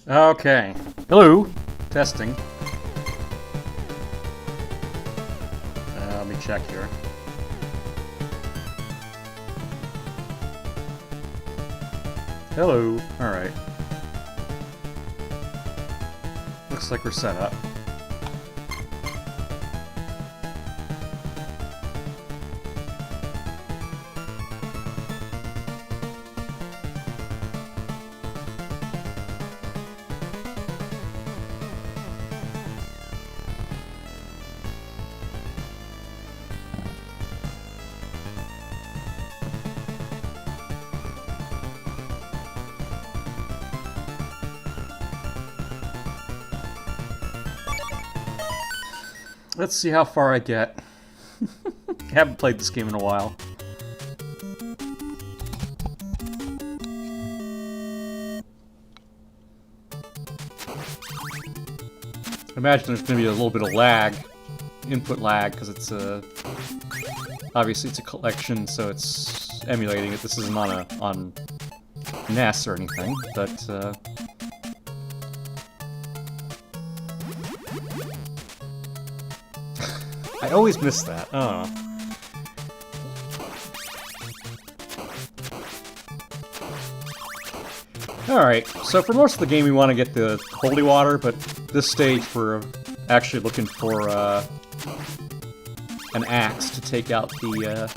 Okay. Hello. Testing. Let me check here. Hello. Alright. Looks like we're set up. Let's see how far I get. Haven't played this game in a while. I imagine there's going to be a little bit of lag, input lag, because it's obviously it's a collection, so it's emulating it. This isn't on NES or anything, but I always miss that. Oh. Alright, so for most of the game we want to get the holy water, but this stage we're actually looking for an axe to take out the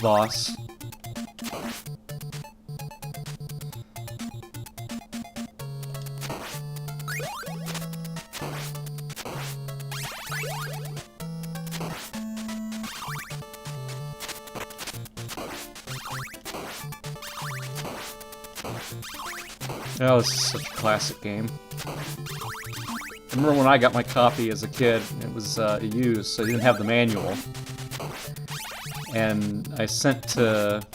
boss. Oh, this is such a classic game. I remember when I got my copy as a kid, it was used, so I didn't have the manual. And I sent to,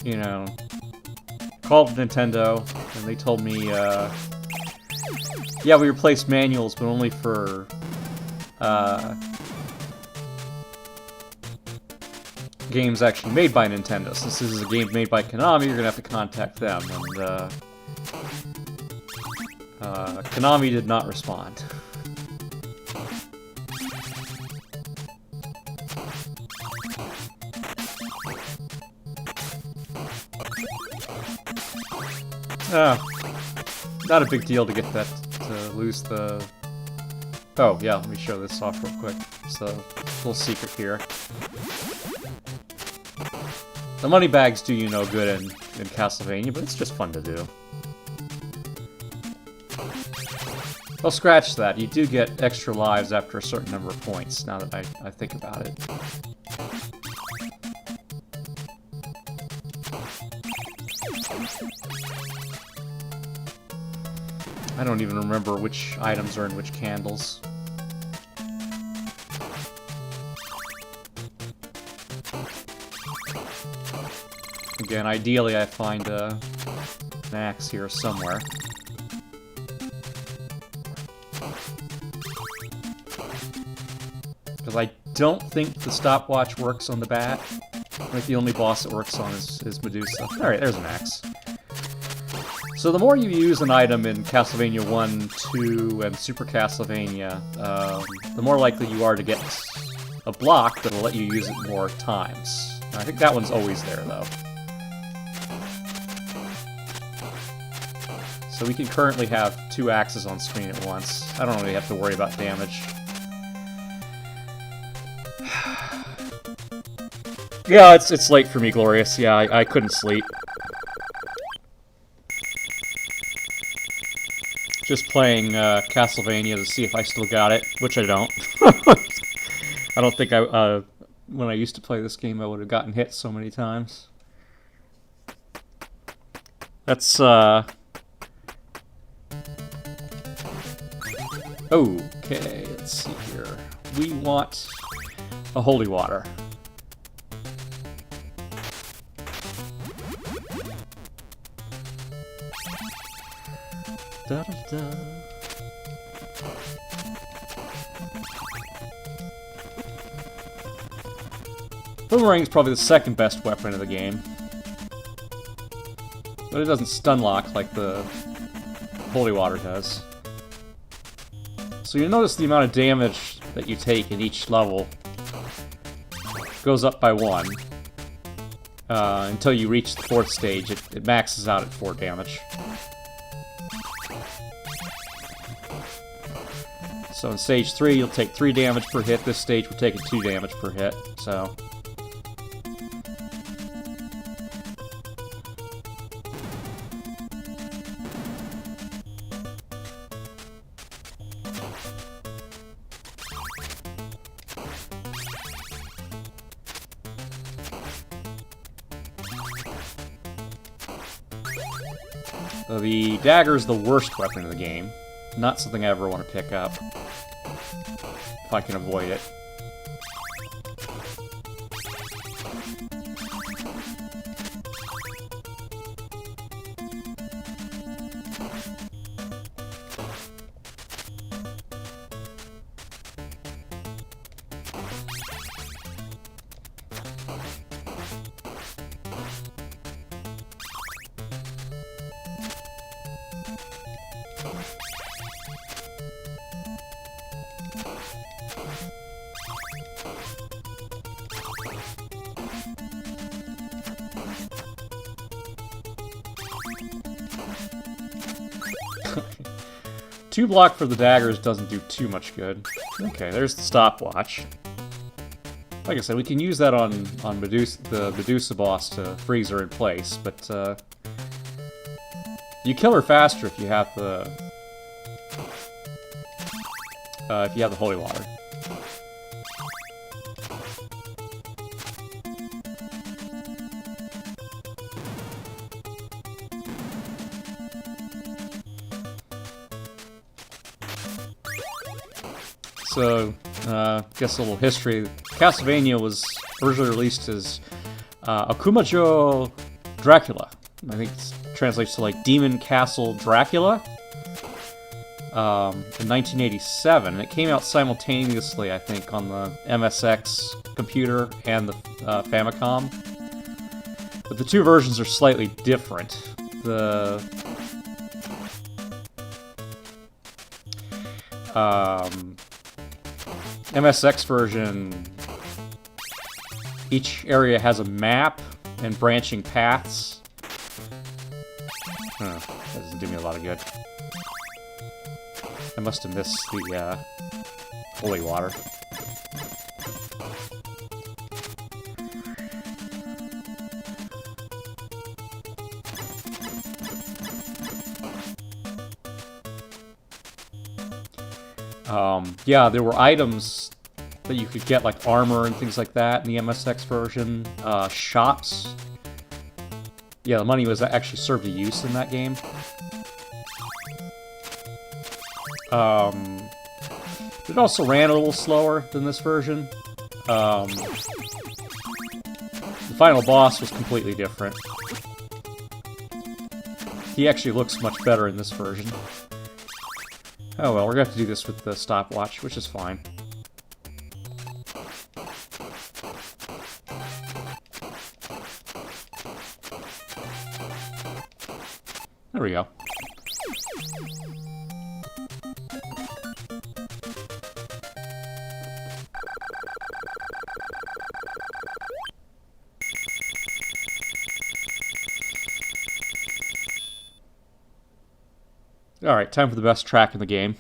you know, called Nintendo, and they told me, yeah, we replaced manuals, but only for, games actually made by Nintendo. Since this is a game made by Konami, you're gonna have to contact them, and Konami did not respond. Not a big deal to get that, to lose the... Oh, yeah, let me show this off real quick. It's a little secret here. The money bags do you no good in Castlevania, but it's just fun to do. Well, scratch that. You do get extra lives after a certain number of points, now that I think about it. I don't even remember which items are in which candles. Again, ideally I find an axe here somewhere. Because I don't think the stopwatch works on the bat. I think the only boss it works on is Medusa. Alright, there's an axe. So the more you use an item in Castlevania 1, 2, and Super Castlevania, the more likely you are to get a block that'll let you use it more times. I think that one's always there, though. So we can currently have 2 axes on screen at once. I don't really have to worry about damage. Yeah, it's late for me, Glorious. Yeah, I couldn't sleep. Just playing Castlevania to see if I still got it, which I don't. I don't think when I used to play this game I would have gotten hit so many times. That's, okay, let's see here. We want a holy water. Da, da, da. Boomerang is probably the second best weapon of the game. But it doesn't stun lock like the holy water does. So you notice the amount of damage that you take in each level goes up by 1. Until you reach the 4th stage, it maxes out at 4 damage. So in stage 3, you'll take 3 damage per hit. This stage will take 2 damage per hit, so... The dagger is the worst weapon in the game. Not something I ever want to pick up. If I can avoid it. Two block for the daggers doesn't do too much good. Okay, there's the stopwatch. Like I said, we can use that on the Medusa boss to freeze her in place, but you kill her faster if you have the holy water. So, guess a little history. Castlevania was originally released as Akumajo Dracula. I think it translates to like Demon Castle Dracula. In 1987, and it came out simultaneously, I think, on the MSX computer and the Famicom. But the two versions are slightly different. The MSX version, each area has a map and branching paths. That doesn't do me a lot of good. I must have missed the holy water. Yeah, there were items that you could get, like armor and things like that in the MSX version. Shops. Yeah, the money was actually served a use in that game. It also ran a little slower than this version. The final boss was completely different. He actually looks much better in this version. Oh well, we're gonna have to do this with the stopwatch, which is fine. There we go. Alright, time for the best track in the game.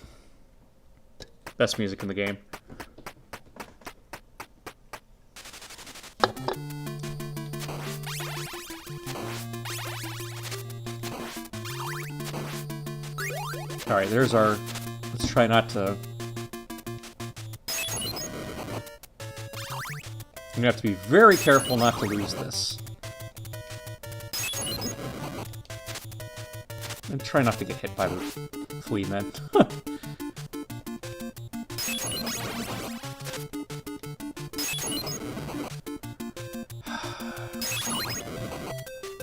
Best music in the game. Alright, there's our... Let's try not to... I'm gonna have to be very careful not to lose this. And try not to get hit by the flea men.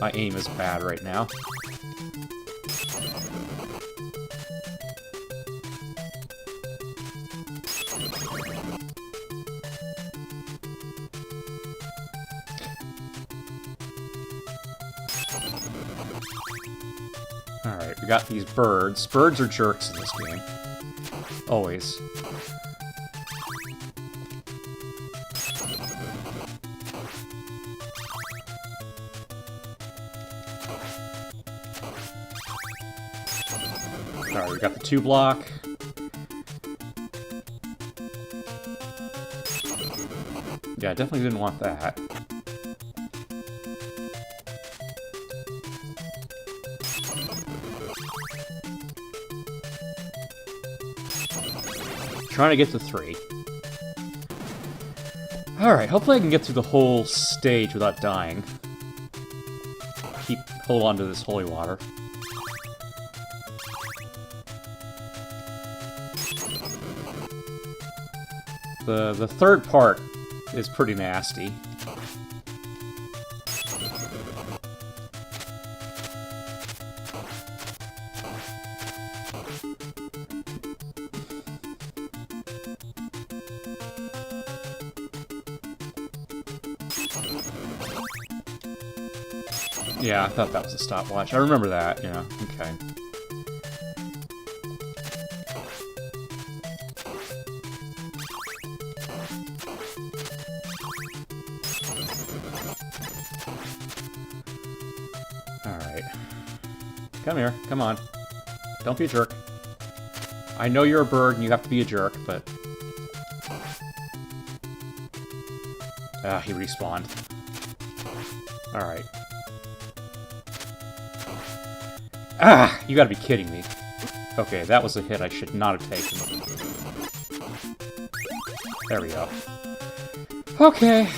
My aim is bad right now. We got these birds. Birds are jerks in this game. Always. Alright, we got the 2-block. Yeah, I definitely didn't want that. Trying to get to 3. Alright, hopefully I can get through the whole stage without dying. Hold on to this holy water. The third part is pretty nasty. Yeah, I thought that was a stopwatch. I remember that, yeah, okay. Alright. Come here, come on. Don't be a jerk. I know you're a bird and you have to be a jerk, but... Ah, he respawned. Alright. Ah! You gotta be kidding me. Okay, that was a hit I should not have taken. There we go. Okay.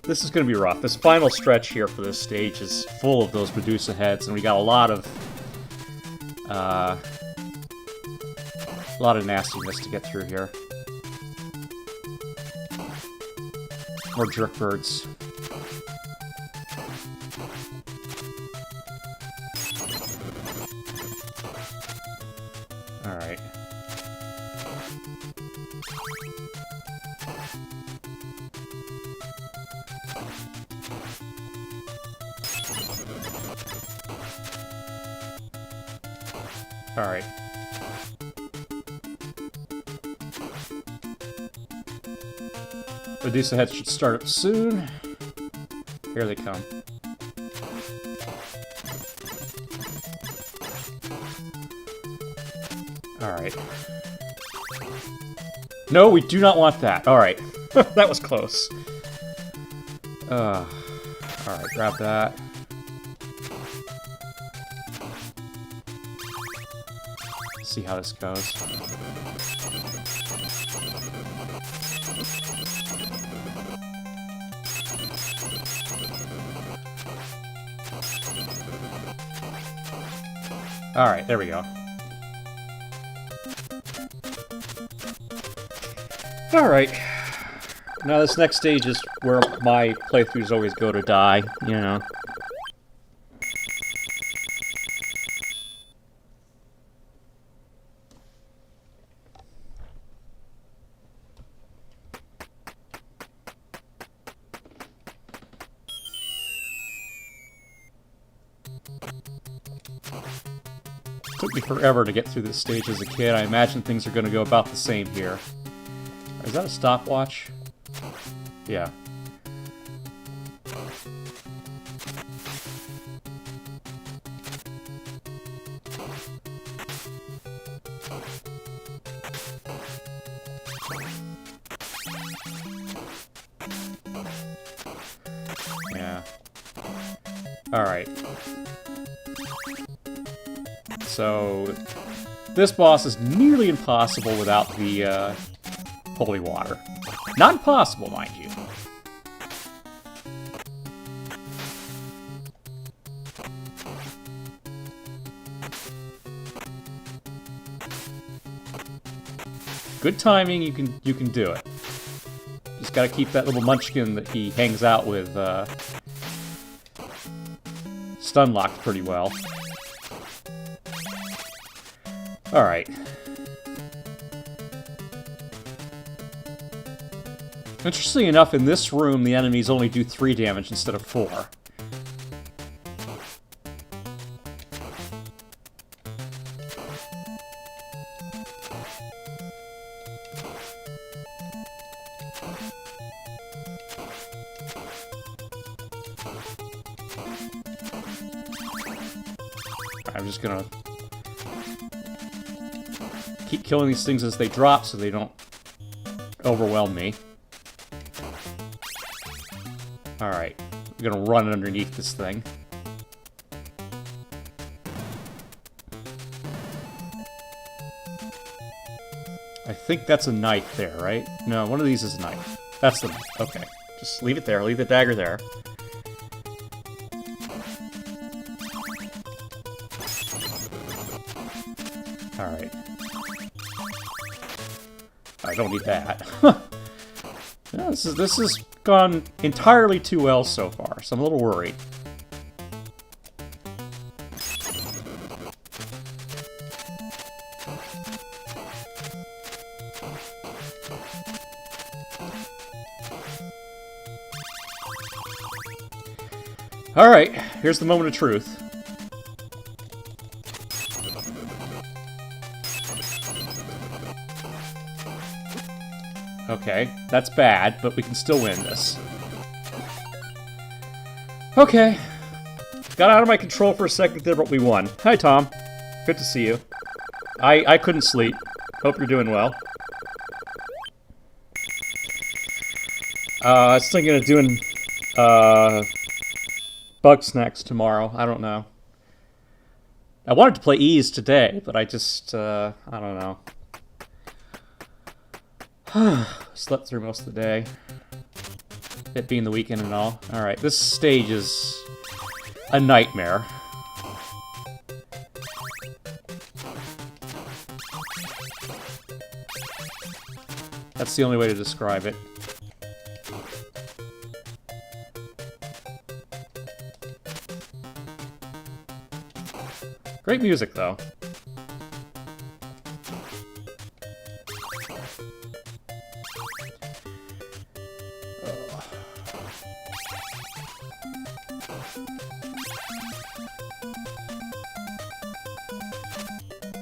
This is gonna be rough. This final stretch here for this stage is full of those Medusa heads, and we got a lot of nastiness to get through here. More jerk birds. Alright. Alright. Medusa heads should start up soon. Here they come. Alright. No, we do not want that. Alright. That was close. Alright, grab that. See how this goes. Alright, there we go. Alright. Now this next stage is where my playthroughs always go to die, you know. Took me forever to get through this stage as a kid. I imagine things are going to go about the same here. Is that a stopwatch? Yeah. Yeah. Alright. So, this boss is nearly impossible without the, holy water. Not impossible, mind you. Good timing, you can do it. Just gotta keep that little munchkin that he hangs out with, stun locked pretty well. Alright. Interestingly enough, in this room, the enemies only do 3 damage instead of 4. I'm just gonna keep killing these things as they drop so they don't overwhelm me. Alright, I'm gonna run underneath this thing. I think that's a knife there, right? No, one of these is a knife. That's the knife. Okay. Just leave it there. Leave the dagger there. Alright. I don't need that. Yeah, this has gone entirely too well so far, so I'm a little worried. Alright, here's the moment of truth. Okay, that's bad, but we can still win this. Okay. Got out of my control for a second there, but we won. Hi, Tom. Good to see you. I couldn't sleep. Hope you're doing well. I was thinking of doing, Bug Snacks tomorrow. I don't know. I wanted to play Ease today, but I just, I don't know. Slept through most of the day. It being the weekend and all. Alright, this stage is a nightmare. That's the only way to describe it. Great music, though.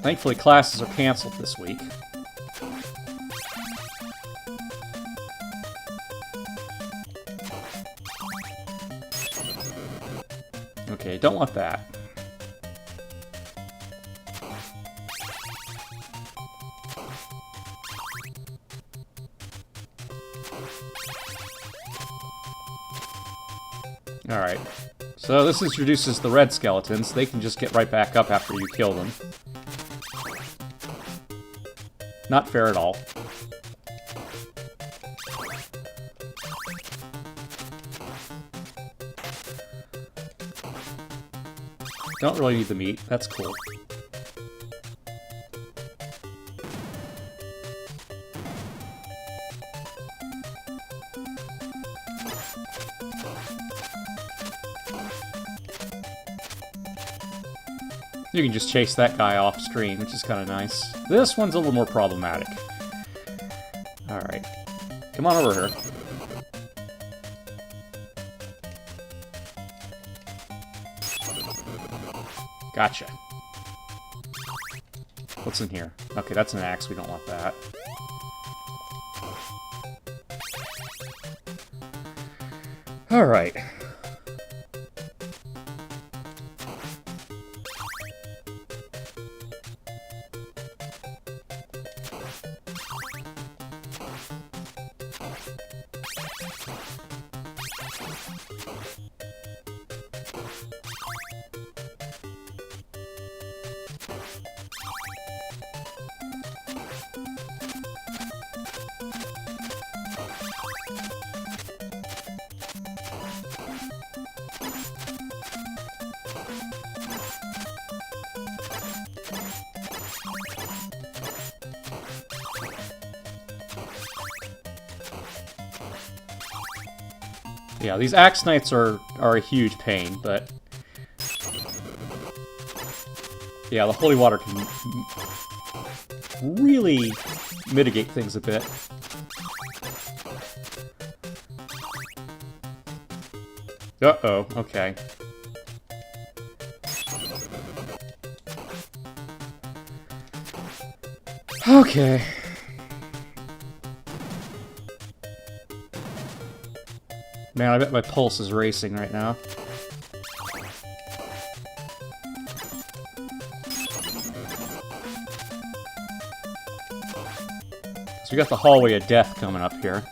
Thankfully, classes are canceled this week. Okay, don't want that. Alright. So this introduces the red skeletons. They can just get right back up after you kill them. Not fair at all. Don't really need the meat. That's cool. You can just chase that guy off screen, which is kind of nice. This one's a little more problematic. Alright. Come on over here. Gotcha. What's in here? Okay, that's an axe. We don't want that. Alright. Yeah, these axe knights are a huge pain, but yeah, the holy water can really mitigate things a bit. Uh-oh, okay. Okay. Man, I bet my pulse is racing right now. So we got the Hallway of Death coming up here.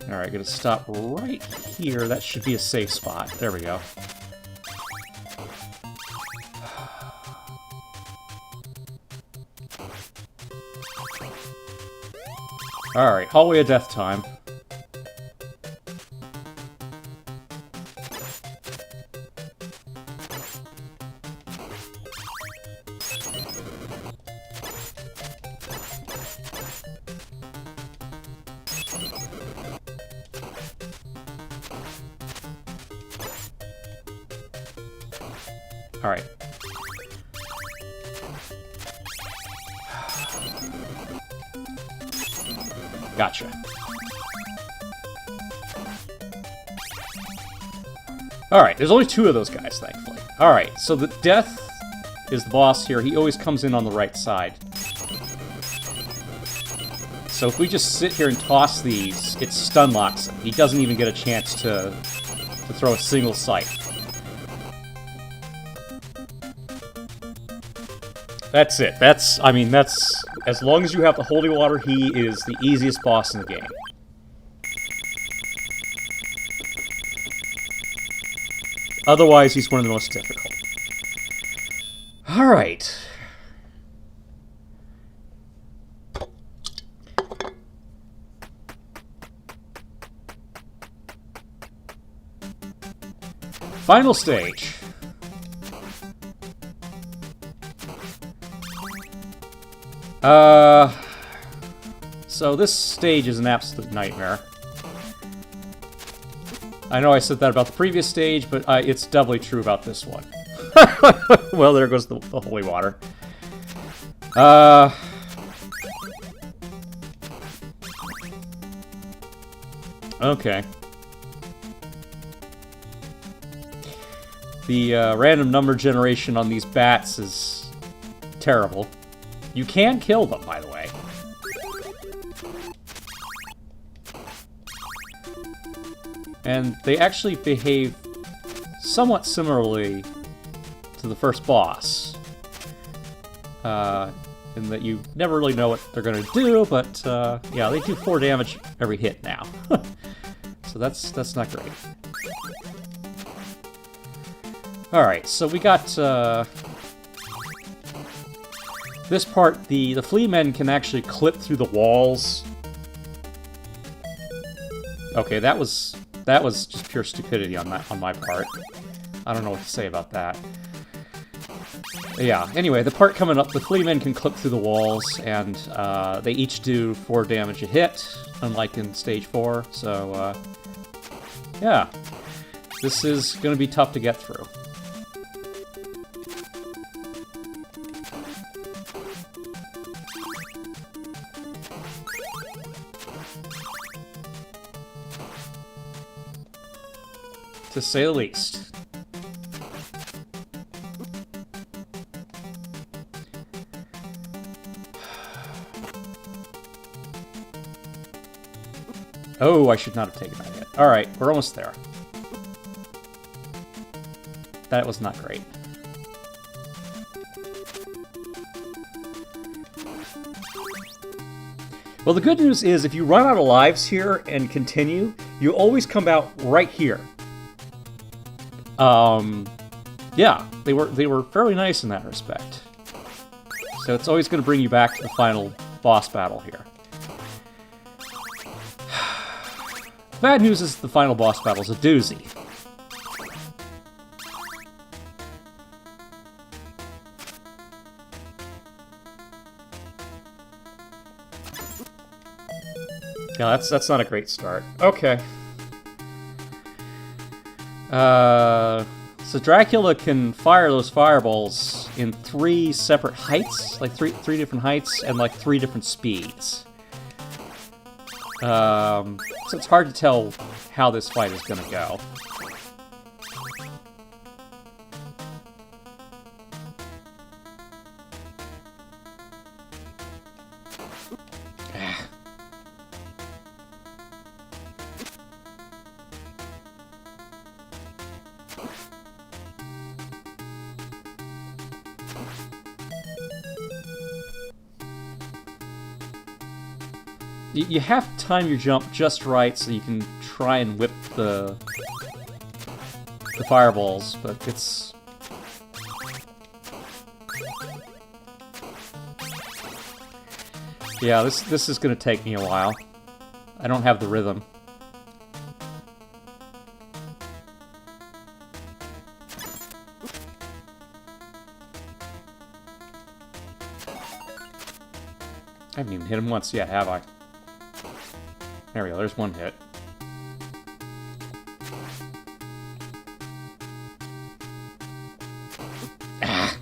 Alright, gonna stop right here. That should be a safe spot. There we go. Alright, Hallway of Death time. Alright. Gotcha. Alright, there's only 2 of those guys, thankfully. Alright, so the Death is the boss here. He always comes in on the right side. So if we just sit here and toss these, it stun locks him. He doesn't even get a chance to throw a single sight. That's it. I mean, as long as you have the Holy Water, he is the easiest boss in the game. Otherwise, he's one of the most difficult. Alright. Final stage. So this stage is an absolute nightmare. I know I said that about the previous stage, but it's doubly true about this one. Well, there goes the Holy Water. Okay. The random number generation on these bats is terrible. You can kill them, by the way. And they actually behave somewhat similarly to the first boss. In that you never really know what they're going to do, but yeah, they do 4 damage every hit now. So that's not great. Alright, so we got... this part, the flea men can actually clip through the walls. Okay, that was just pure stupidity on my part. I don't know what to say about that. Yeah, anyway, the part coming up, the flea men can clip through the walls, and they each do 4 damage a hit, unlike in Stage 4, so, yeah. This is going to be tough to get through. To say the least. Oh, I should not have taken that hit. Alright, we're almost there. That was not great. Well, the good news is if you run out of lives here and continue, you always come out right here. Yeah, they were fairly nice in that respect. So it's always going to bring you back to the final boss battle here. Bad news is the final boss battle is a doozy. Yeah, that's not a great start. Okay. So Dracula can fire those fireballs in 3 separate heights, like three different heights, and like 3 different speeds. So it's hard to tell how this fight is gonna go. You have to time your jump just right so you can try and whip the fireballs, but it's... Yeah, this is gonna take me a while. I don't have the rhythm. I haven't even hit him once yet, have I? There we go, there's one hit. Ah.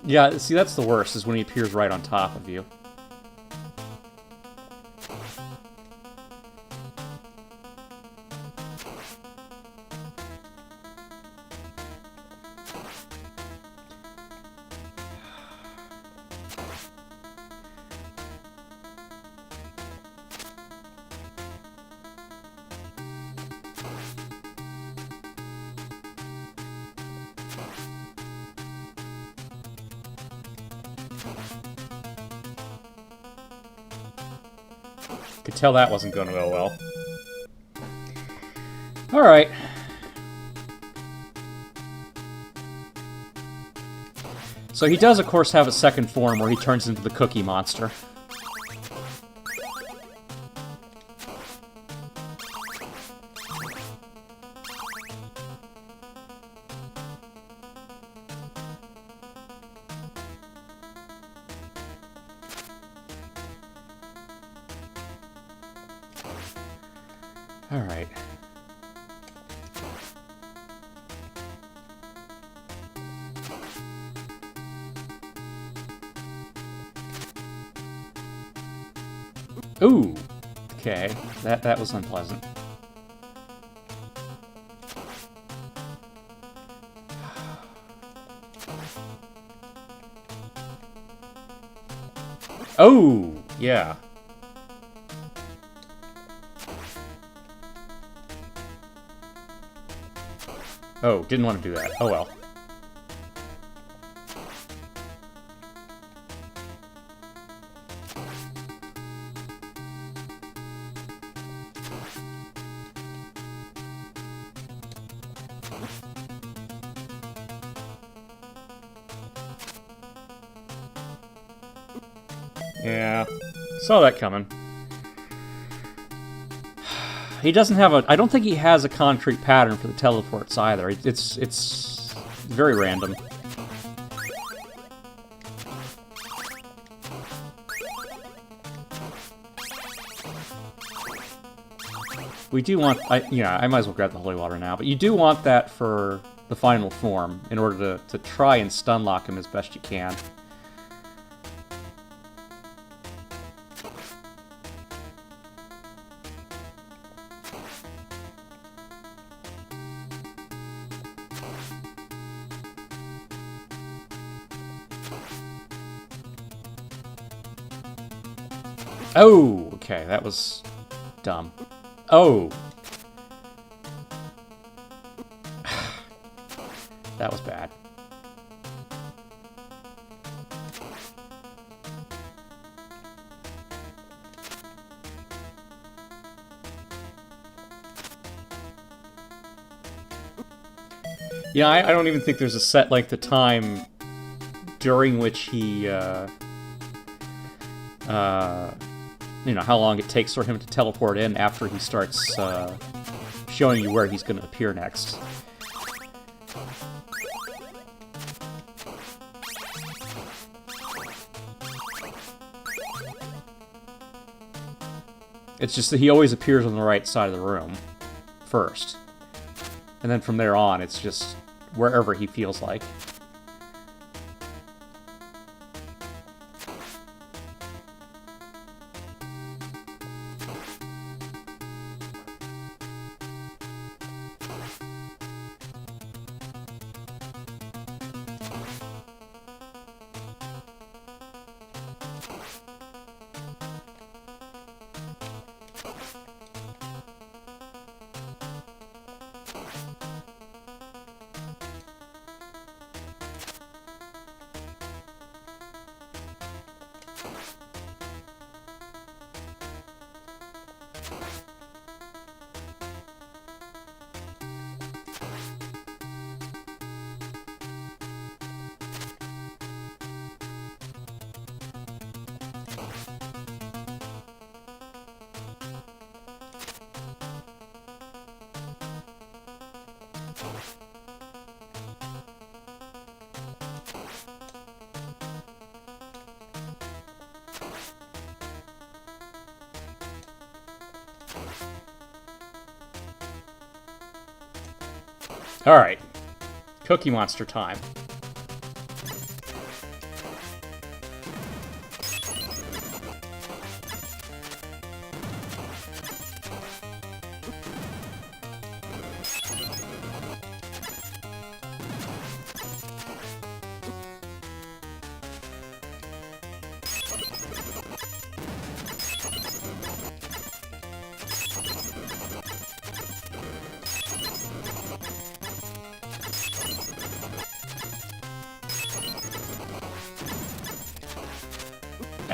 Yeah, see, that's the worst, is when he appears right on top of you. Could tell that wasn't going to go well. Alright. So he does, of course, have a second form where he turns into the Cookie Monster. Alright. Ooh! Okay, that was unpleasant. Oh! Yeah. Oh, didn't want to do that. Oh well. Yeah, saw that coming. He doesn't have a... I don't think he has a concrete pattern for the teleports either. It's very random. We do want... yeah, I might as well grab the holy water now, but you do want that for the final form in order to try and stun lock him as best you can. Oh, okay, that was dumb. Oh! That was bad. Yeah, I don't even think there's a set length of time during which he, you know, how long it takes for him to teleport in after he starts showing you where he's going to appear next. It's just that he always appears on the right side of the room first. And then from there on, it's just wherever he feels like. Alright. Cookie Monster time.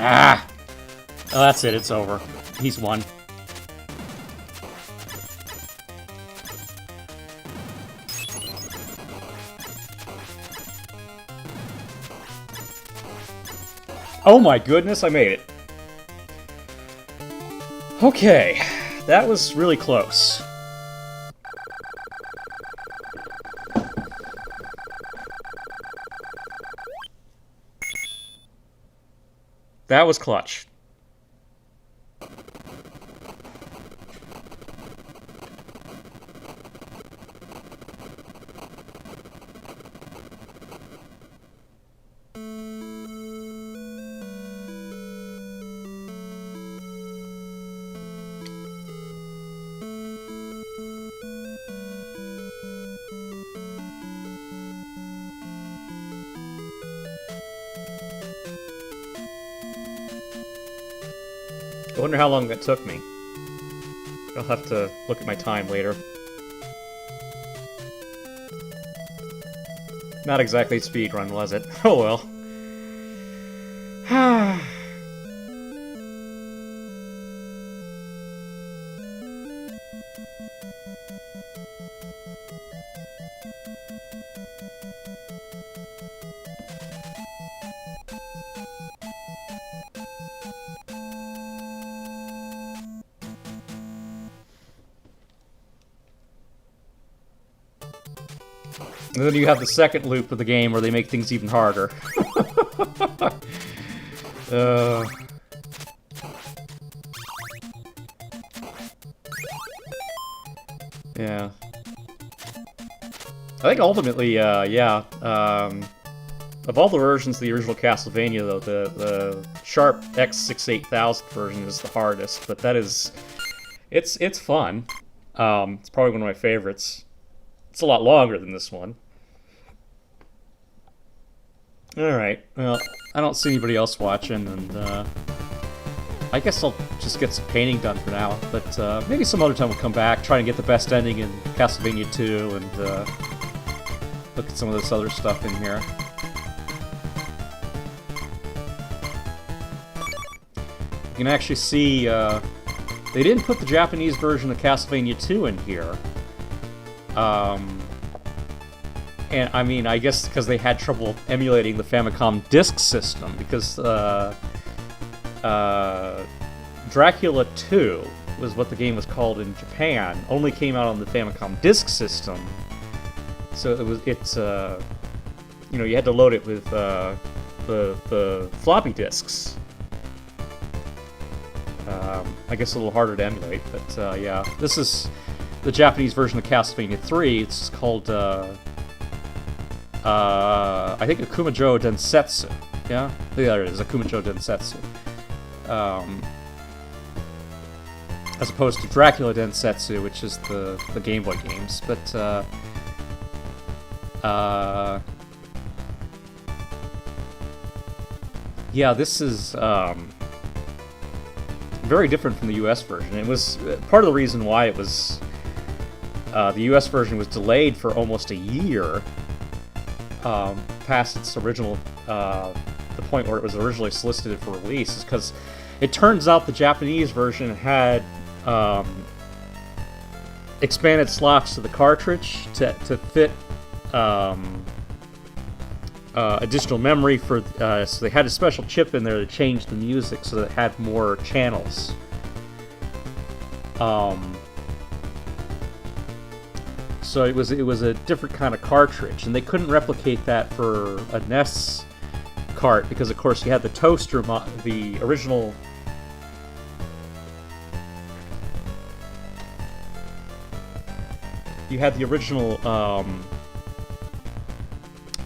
Ah! Oh, that's it. It's over. He's won. Oh my goodness, I made it. Okay, that was really close. That was clutch. I wonder how long that took me. I'll have to look at my time later. Not exactly speedrun, was it? Oh well. And then you have the second loop of the game where they make things even harder. Yeah. I think ultimately, yeah. Of all the versions of the original Castlevania, though, the Sharp X68000 version is the hardest, but that is... It's fun. It's probably one of my favorites. It's a lot longer than this one. Alright, well, I don't see anybody else watching, and I guess I'll just get some painting done for now, but maybe some other time we'll come back, try and get the best ending in Castlevania 2, and look at some of this other stuff in here. You can actually see, they didn't put the Japanese version of Castlevania 2 in here. And I mean, I guess because they had trouble emulating the Famicom disk system, because Dracula 2 was what the game was called in Japan, only came out on the Famicom disk system. So it's you know, you had to load it with the floppy disks. I guess a little harder to emulate, but yeah, this is the Japanese version of Castlevania 3. It's called I think Akumajo Densetsu. Yeah, there it is, Akumajo Densetsu. As opposed to Dracula Densetsu, which is the Game Boy games. But yeah, this is very different from the US version. It was part of the reason why it was the US version was delayed for almost a year past its original the point where it was originally solicited for release, is because it turns out the Japanese version had expanded slots to the cartridge to fit additional memory for so they had a special chip in there to change the music so that it had more channels. So it was a different kind of cartridge, and they couldn't replicate that for a NES cart because, of course, you had the toaster, the original. you had the original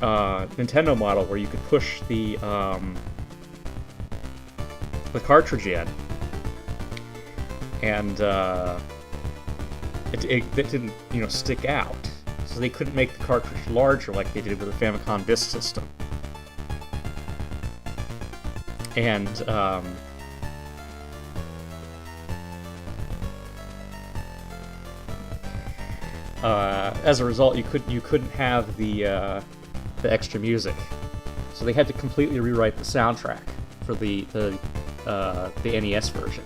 Nintendo model where you could push the cartridge in, and it didn't, you know, stick out. So they couldn't make the cartridge larger like they did with the Famicom Disk System. And as a result, you couldn't have the extra music, so they had to completely rewrite the soundtrack for the NES version.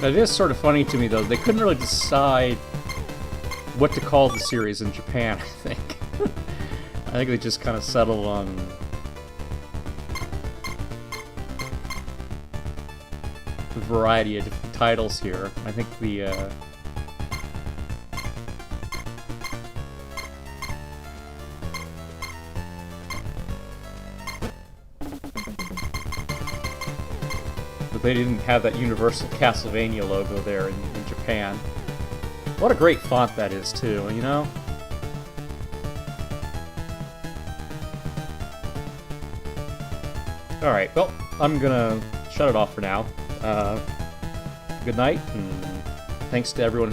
It is sort of funny to me, though. They couldn't really decide what to call the series in Japan, I think. I think they just kind of settled on a variety of different titles here. I think the but they didn't have that universal Castlevania logo there in Japan. What a great font that is, too, you know? Alright, well, I'm gonna shut it off for now. Good night, and thanks to everyone